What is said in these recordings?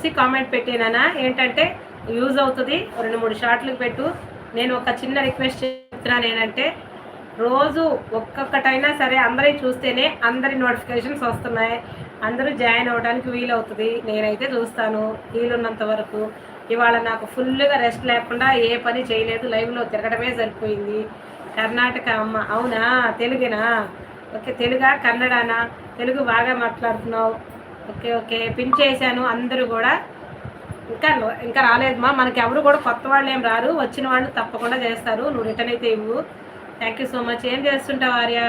చూసి కామెంట్ పెట్టేనా ఏంటంటే యూజ్ అవుతుంది. 2-3 షార్ట్లకు పెట్టు. నేను ఒక చిన్న రిక్వెస్ట్ చెప్తున్నాను ఏంటంటే రోజు ఒక్కొక్కటైనా సరే అందరివి చూస్తేనే అందరి నోటిఫికేషన్స్ వస్తున్నాయి. అందరూ జాయిన్ అవ్వడానికి వీలవుతుంది. నేనైతే చూస్తాను వీలున్నంత వరకు. ఇవాళ నాకు ఫుల్గా రెస్ట్ లేకుండా ఏ పని చేయలేదు, లైవ్లో తిరగడమే సరిపోయింది. కర్ణాటక అమ్మ, అవునా? తెలుగేనా? ఓకే, తెలుగా కన్నడానా? తెలుగు బాగా మాట్లాడుతున్నావు. ఓకే ఓకే, పిన్ చేశాను. అందరూ కూడా ఇంకా ఇంకా రాలేదమ్మా. మనకి ఎవరు కూడా కొత్త వాళ్ళు ఏం రారు, వచ్చిన వాళ్ళు తప్పకుండా చేస్తారు. నువ్వు రిటర్న్ అయితే ఇవ్వు. Thank you so much. ఏం చేస్తుంటావు ఆర్య?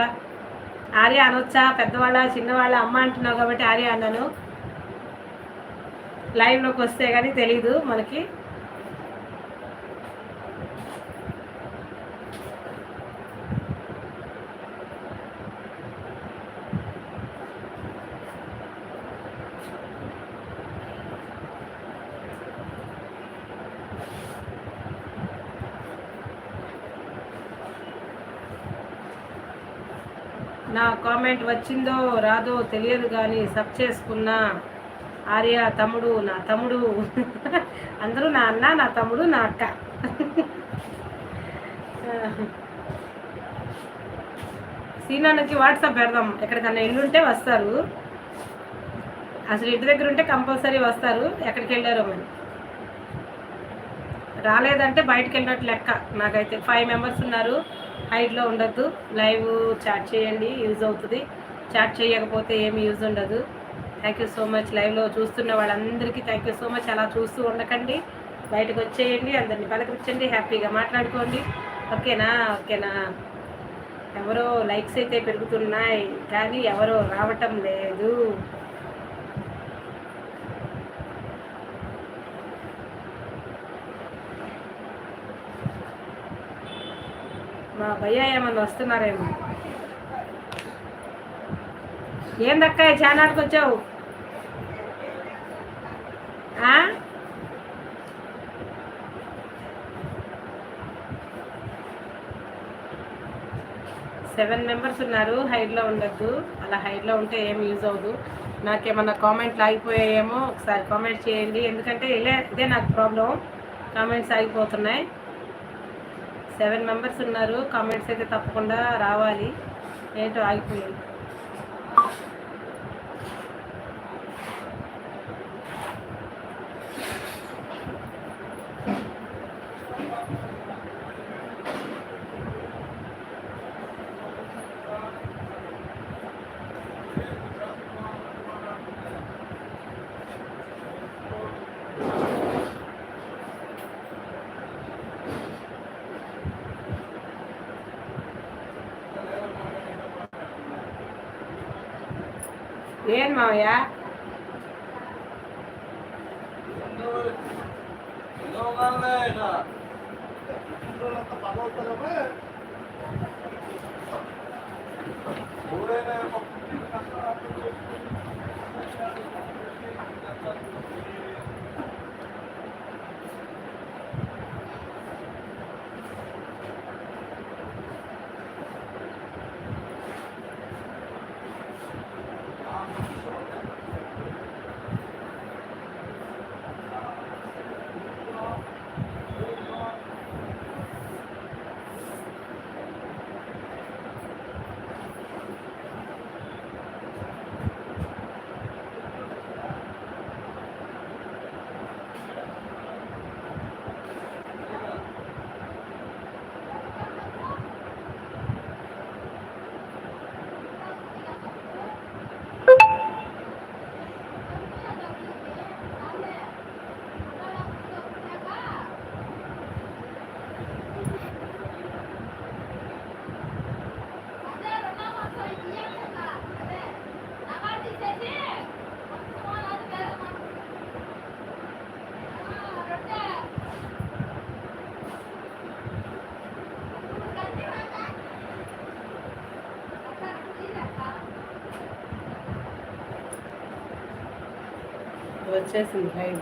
ఆర్య అనొచ్చా? పెద్దవాళ్ళ చిన్నవాళ్ళ? అమ్మ అంటున్నావు కాబట్టి ఆర్య అన్నాను. లైవ్లోకి వస్తే కానీ తెలీదు మనకి. నా కామెంట్ వచ్చిందో రాదో తెలియదు కానీ సబ్ చేసుకున్నా. ఆర్య తమ్ముడు, నా తమ్ముడు. అందరూ నా అన్న, నా తమ్ముడు, నా అక్క. సీనాన్నకి వాట్సాప్ పెడదాం. ఎక్కడికన్నా ఇల్లుంటే వస్తారు. అసలు ఇంటి దగ్గర ఉంటే కంపల్సరీ వస్తారు. ఎక్కడికి వెళ్ళారో మరి. రాలేదంటే బయటకు వెళ్ళినట్టు లెక్క. నాకైతే 5 మెంబర్స్ ఉన్నారు. హైట్లో ఉండద్దు. లైవ్ చాట్ చేయండి, యూజ్ అవుతుంది. చాట్ చేయకపోతే ఏమి యూజ్ ఉండదు. Thank you so much. లైవ్లో చూస్తున్న వాళ్ళందరికీ థ్యాంక్ యూ సో మచ్. అలా చూస్తూ ఉండకండి, బయటకు వచ్చేయండి, అందరినీ పలకరించండి, హ్యాపీగా మాట్లాడుకోండి. ఓకేనా? ఓకేనా? ఎవరో లైక్స్ అయితే పెరుగుతున్నాయి కానీ ఎవరో రావటం లేదు. మా భయ్య ఏమన్నా వస్తున్నారేమో. ఏందక్క చానాడికి వచ్చావు? 7 మెంబర్స్ ఉన్నారు. హైడ్లో ఉండద్దు. అలా హైడ్లో ఉంటే ఏం యూజ్ అవ్వదు. నాకేమన్నా కామెంట్లు ఆగిపోయాయేమో ఒకసారి కామెంట్ చేయండి. ఎందుకంటే ఇదే నాకు ప్రాబ్లం, కామెంట్స్ ఆగిపోతున్నాయి. 7 మెంబర్స్ ఉన్నారు. కామెంట్స్ అయితే తప్పకుండా రావాలి. ఏంటో ఆగిపోయాయి. ఏం మావయ్య? వచ్చేసింది లైవ్.